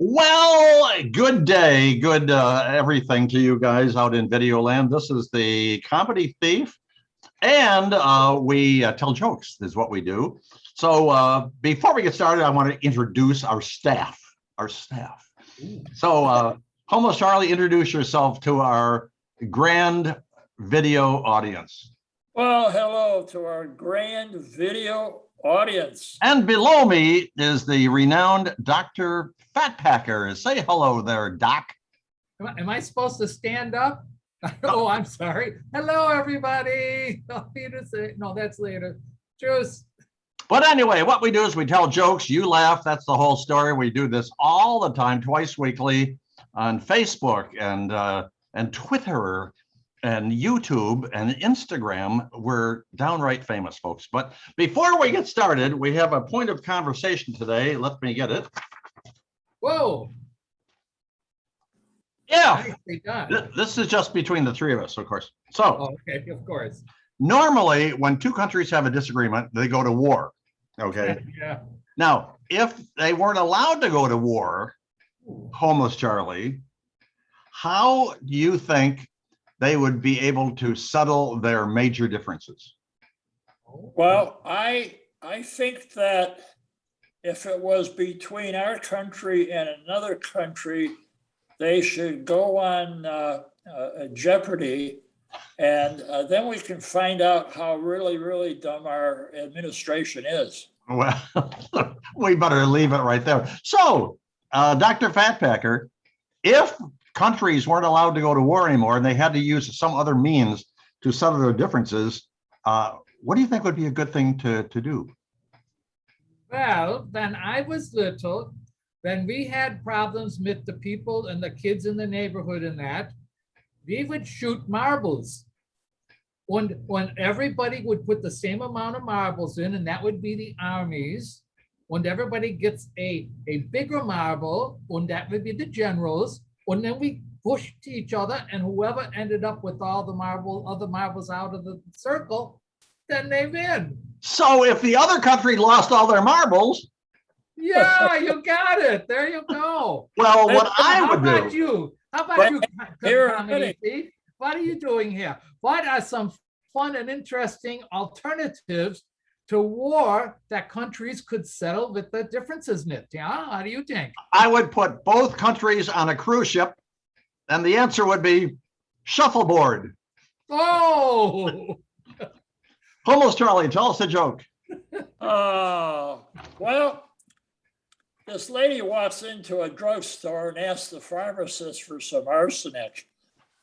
Well, good day, good everything to you guys out in video land. This is the Comedy Thief, and we tell jokes is what we do. So before we get started, I want to introduce our staff. So Homeless Charlie, introduce yourself to our grand video audience. Well, hello to our grand video audience. And below me is the renowned Dr. Fat Packer. Say hello there, Doc. Am I supposed to stand up? Oh, I'm sorry. Hello, everybody. No, that's later. Juice. But anyway, what we do is we tell jokes, you laugh, that's the whole story. We do this all the time, twice weekly on Facebook and Twitter and YouTube and Instagram. We're downright famous, folks. But before we get started, we have a point of conversation today. Let me get it. Whoa. Yeah, this is just between the three of us, of course. So, okay, of course. Normally, when two countries have a disagreement, they go to war. Okay. Yeah. Now, if they weren't allowed to go to war, Homeless Charlie, how do you think they would be able to settle their major differences? Well, I think that if it was between our country and another country, they should go on Jeopardy, and then we can find out how really, really dumb our administration is. Well, we better leave it right there. So, Dr. Fatpacker, if countries weren't allowed to go to war anymore and they had to use some other means to settle their differences, what do you think would be a good thing to do? Well, when I was little, when we had problems with the people and the kids in the neighborhood and that, we would shoot marbles. When everybody would put the same amount of marbles in, and that would be the armies. When everybody gets a bigger marble, and that would be the generals, and then we pushed each other, and whoever ended up with all the other marbles out of the circle, then they win. So if the other country lost all their marbles. Yeah, you got it. There you go. Well, what I would do. How about you, Comedy Thief? What are you doing here? What are some fun and interesting alternatives to war that countries could settle with the differences in it? Yeah, how do you think? I would put both countries on a cruise ship, and the answer would be shuffleboard. Oh! Homeless Charlie, tell us a joke. Well, this lady walks into a drugstore and asks the pharmacist for some arsenic.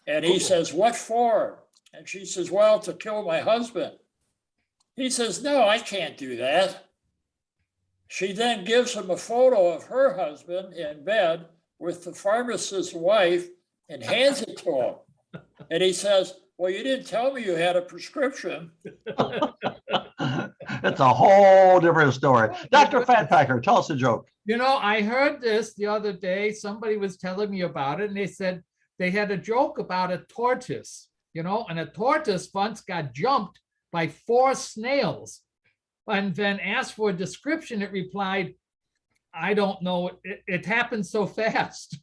And he says, "What for?" And she says, "Well, to kill my husband." He says, "No, I can't do that." She then gives him a photo of her husband in bed with the pharmacist's wife and hands it to him. And he says, "Well, you didn't tell me you had a prescription." It's a whole different story. Dr. Fatpacker, tell us a joke. You know, I heard this the other day. Somebody was telling me about it, and they said they had a joke about a tortoise, and a tortoise once got jumped by 4 snails. And then asked for a description, it replied, "I don't know, it happened so fast."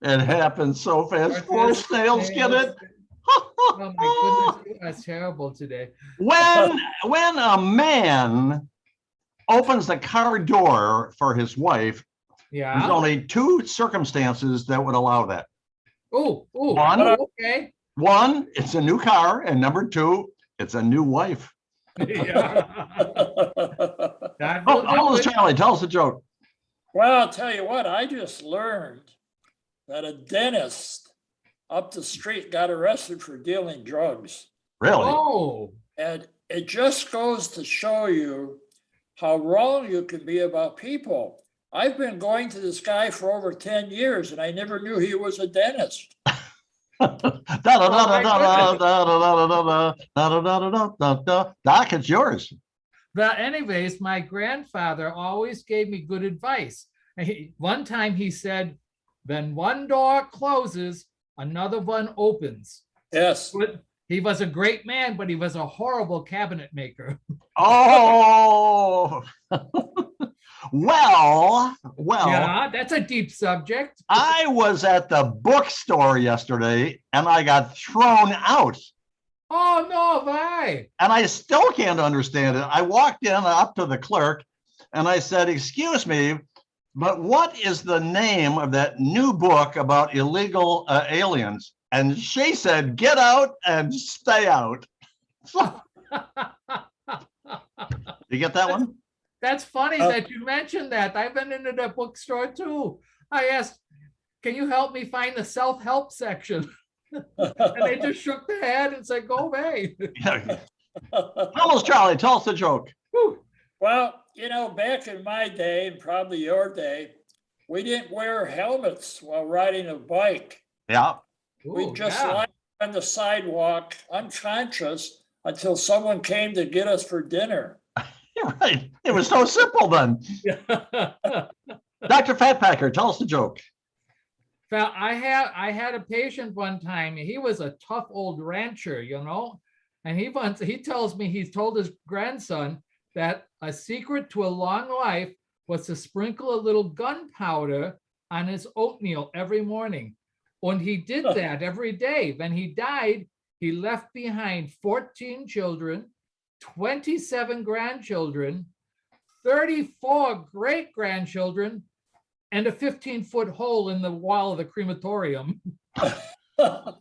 It happened so fast. 4 snails, get it? Oh my goodness, that's terrible today. When a man opens the car door for his wife, there's only 2 circumstances that would allow that. Okay. One, it's a new car, and number 2, it's a new wife. Yeah. Homeless Charlie, tell us a joke. Well, I'll tell you what, I just learned that a dentist up the street got arrested for dealing drugs. Really? Oh. And it just goes to show you how wrong you can be about people. I've been going to this guy for over 10 years, and I never knew he was a dentist. Doc, it's yours. Well, anyways, my grandfather always gave me good advice. One time he said, "When one door closes, another one opens." Yes. He was a great man, but he was a horrible cabinet maker. Oh, Well, Yeah, that's a deep subject. I was at the bookstore yesterday and I got thrown out. Oh, no, why? And I still can't understand it. I walked in up to the clerk and I said, excuse me, but what is the name of that new book about illegal aliens? And she said, get out and stay out. You get that one? That's funny that you mentioned that. I've been into the bookstore too. I asked, can you help me find the self-help section? And they just shook their head and said, go away. Almost Charlie, tell us a joke. Well, back in my day, and probably your day, we didn't wear helmets while riding a bike. Yeah. We just lie on the sidewalk unconscious until someone came to get us for dinner. You're right. It was so simple then. Dr. Fatpacker, tell us the joke. Well, I had a patient one time. He was a tough old rancher, and he tells me he's told his grandson that a secret to a long life was to sprinkle a little gunpowder on his oatmeal every morning. And he did that every day. When he died, he left behind 14 children, 27 grandchildren, 34 great-grandchildren, and a 15-foot hole in the wall of the crematorium. Now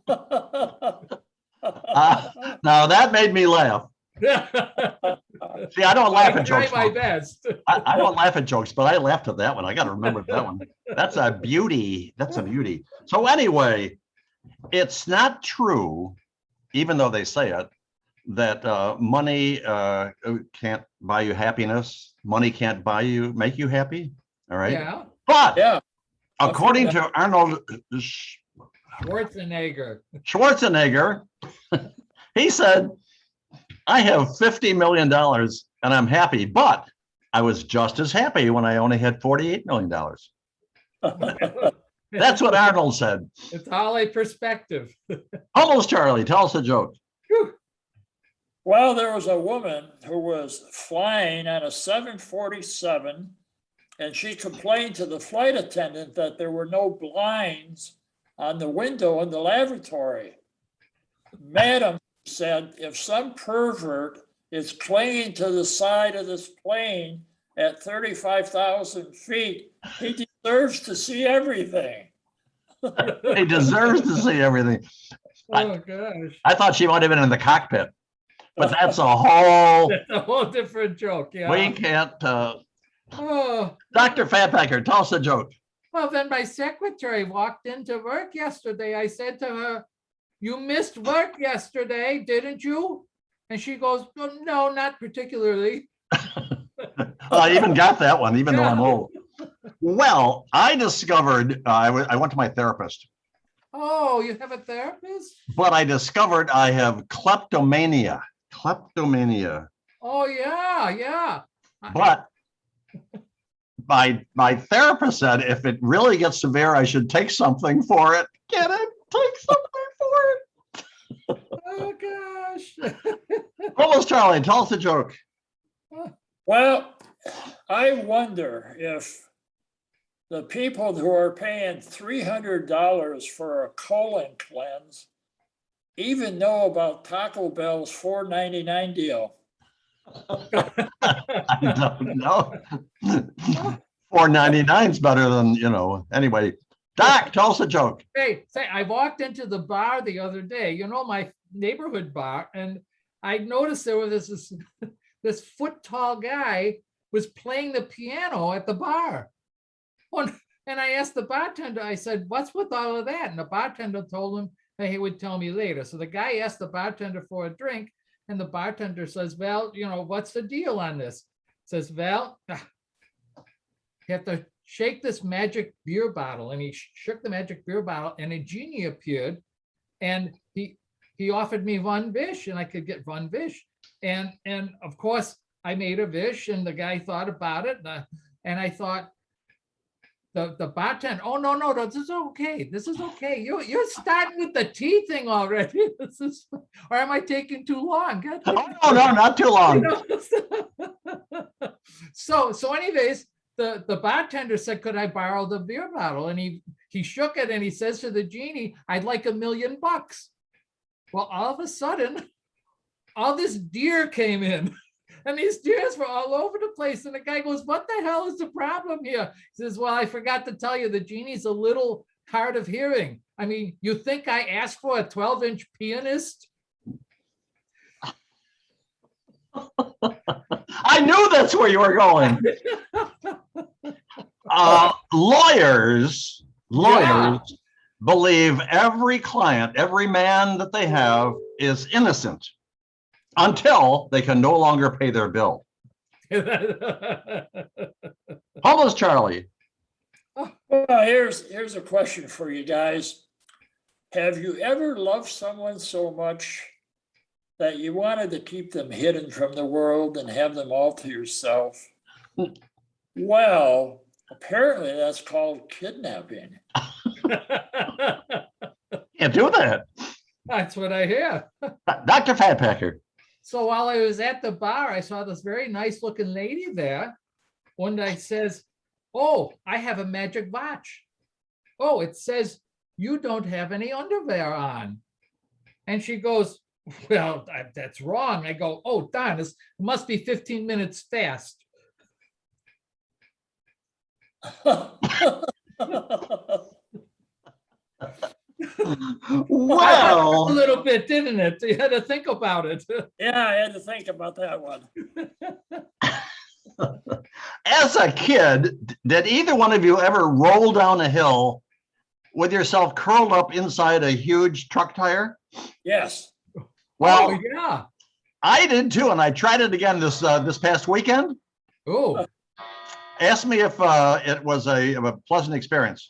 that made me laugh. See, I don't laugh at try jokes. my best. I don't laugh at jokes, but I laughed at that one. I got to remember that one. That's a beauty. That's a beauty. So anyway, it's not true, even though they say it, that money can't buy you happiness. Money can't make you happy. All right. Yeah. But according to Arnold Schwarzenegger, he said, I have $50 million and I'm happy, but I was just as happy when I only had $48 million. That's what Arnold said. It's all a perspective. Almost Charlie, tell us a joke. Well, there was a woman who was flying on a 747, and she complained to the flight attendant that there were no blinds on the window in the lavatory. Madam said, if some pervert is clinging to the side of this plane at 35,000 feet, he deserves to see everything. He deserves to see everything. Oh, gosh. I thought she might have been in the cockpit, but that's a whole different joke. Yeah. We can't. Oh. Dr. Fatpacker, tell us a joke. Well, then my secretary walked into work yesterday. I said to her, you missed work yesterday, didn't you? And she goes, oh, no, not particularly. I even got that one, even though I'm old. Well, I discovered, I went to my therapist. Oh, you have a therapist? But I discovered I have kleptomania. Kleptomania. Oh, yeah. But my therapist said if it really gets severe, I should take something for it. Get it? Take something for it. Oh, gosh. Almost Charlie, tell us a joke. Well, I wonder if the people who are paying $300 for a colon cleanse even know about Taco Bell's $4.99 deal. I don't know. $4.99 is better than, anyway. Doc, tell us a joke. Hey, I walked into the bar the other day, my neighborhood bar, and I noticed there was this foot tall guy was playing the piano at the bar. And I asked the bartender, I said, what's with all of that? And the bartender told him that he would tell me later. So the guy asked the bartender for a drink, and the bartender says, well, what's the deal on this? Says, well, you have to shake this magic beer bottle. And he shook the magic beer bottle, and a genie appeared, and he offered me one wish, and I could get one wish. And of course, I made a wish, and the guy thought about it, and I thought, the bartender, oh, no, this is okay. This is okay. You're starting with the tea thing already. Or am I taking too long? Oh, no, not too long. So anyways, the bartender said, could I borrow the beer bottle? And he shook it and he says to the genie, I'd like $1 million. Well, all of a sudden, all this deer came in. And these deers were all over the place. And the guy goes, what the hell is the problem here? He says, well, I forgot to tell you, the genie's a little hard of hearing. I mean, you think I asked for a 12-inch pianist? I knew that's where you were going. Lawyers Yeah. believe every client, every man that they have is innocent until they can no longer pay their bill. Homeless Charlie. Well, here's a question for you guys. Have you ever loved someone so much that you wanted to keep them hidden from the world and have them all to yourself? Well, apparently that's called kidnapping. Can't do that. That's what I hear. Dr. Fatpacker. So while I was at the bar, I saw this very nice looking lady there. One day says, oh, I have a magic watch. Oh, it says you don't have any underwear on. And she goes, well, that's wrong. I go, oh, darn, this must be 15 minutes fast. Well, A little bit, didn't it? You had to think about it. Yeah, I had to think about that one. as a kid, did either one of you ever roll down a hill with yourself curled up inside a huge truck tire? Yes. Well, Oh, yeah. I did too, and I tried it again this past weekend. Oh, Ask me if it was a pleasant experience.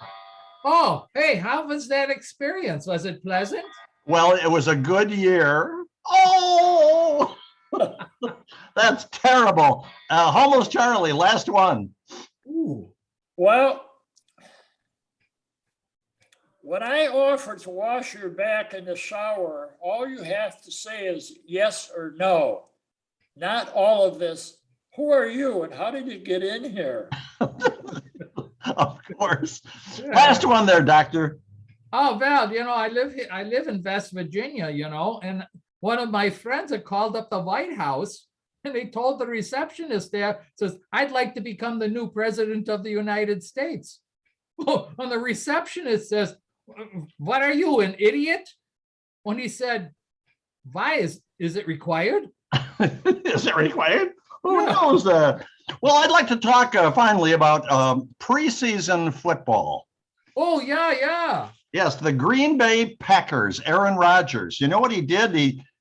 oh, hey, how was that experience? Was it pleasant? Well, it was a good year. Oh, that's terrible. Homeless Charlie, last one. Ooh. Well, when I offer to wash your back in the shower, all you have to say is yes or no. Not all of this. Who are you and how did you get in here? Of course. Last one there, doctor. Oh, Val, I live in West Virginia, and one of my friends had called up the White House and they told the receptionist there, says, I'd like to become the new president of the United States. Oh, and the receptionist says, what are you, an idiot? When he said, why is it required? Is it required? Who Yeah. knows that? Well, I'd like to talk finally about preseason football. Oh, yeah. Yes, the Green Bay Packers, Aaron Rodgers. You know what he did?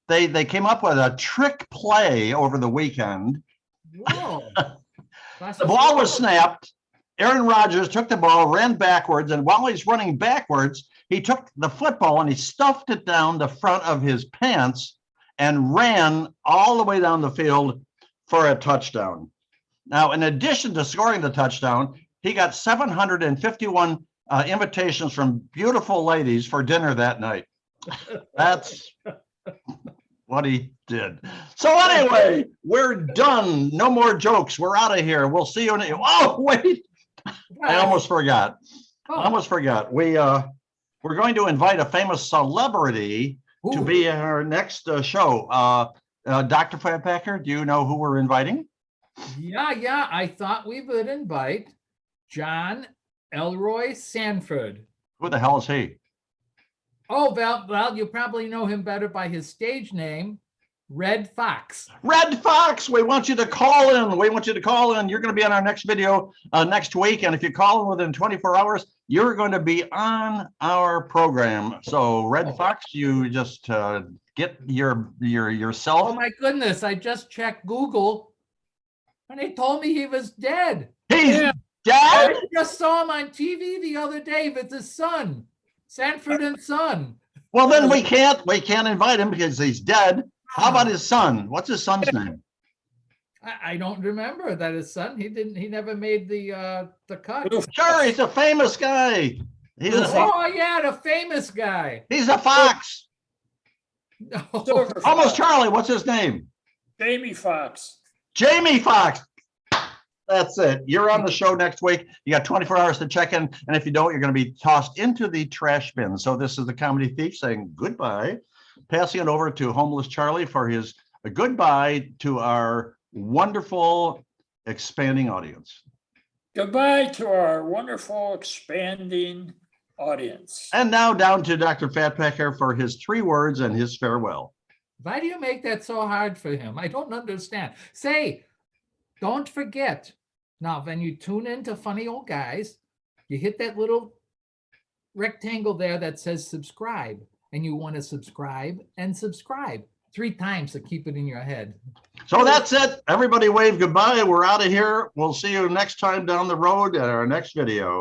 They came up with a trick play over the weekend. Whoa. The ball was snapped. Aaron Rodgers took the ball, ran backwards, and while he's running backwards, he took the football and he stuffed it down the front of his pants and ran all the way down the field for a touchdown. Now, in addition to scoring the touchdown, he got 751 invitations from beautiful ladies for dinner that night. That's what he did. So anyway, we're done. No more jokes. We're out of here. We'll see you in. Oh, wait. I almost forgot. We're going to invite a famous celebrity to be in our next show. Dr. Fatpacker, do you know who we're inviting? Yeah. I thought we would invite John Elroy Sanford. Who the hell is he? Oh, well, you probably know him better by his stage name, Red Fox. Red Fox, we want you to call in. You're going to be on our next video next week. And if you call in within 24 hours, you're going to be on our program. So Red Fox, you just get yourself. Oh my goodness, I just checked Google and they told me he was dead. He's dead? I just saw him on TV the other day with his son, Sanford and Son. Well, then we can't invite him because he's dead. How about his son? What's his son's name? I don't remember that his son. He never made the cut. Sure, he's a famous guy. Oh yeah, the famous guy. He's a fox. Silver Almost Fox. Charlie, what's his name? Jamie Foxx. Jamie Foxx. That's it. You're on the show next week. You got 24 hours to check in. And if you don't, you're going to be tossed into the trash bin. So this is the comedy thief saying goodbye, passing it over to Homeless Charlie for his goodbye to our wonderful expanding audience. Goodbye to our wonderful expanding audience. And now down to Dr. Fatpacker for his 3 words and his farewell. Why do you make that so hard for him? I don't understand. Say, don't forget. Now, when you tune into Funny Old Guys, you hit that little rectangle there that says subscribe, and you want to subscribe and subscribe 3 times to keep it in your head. So that's it. Everybody wave goodbye. We're out of here. We'll see you next time down the road at our next video.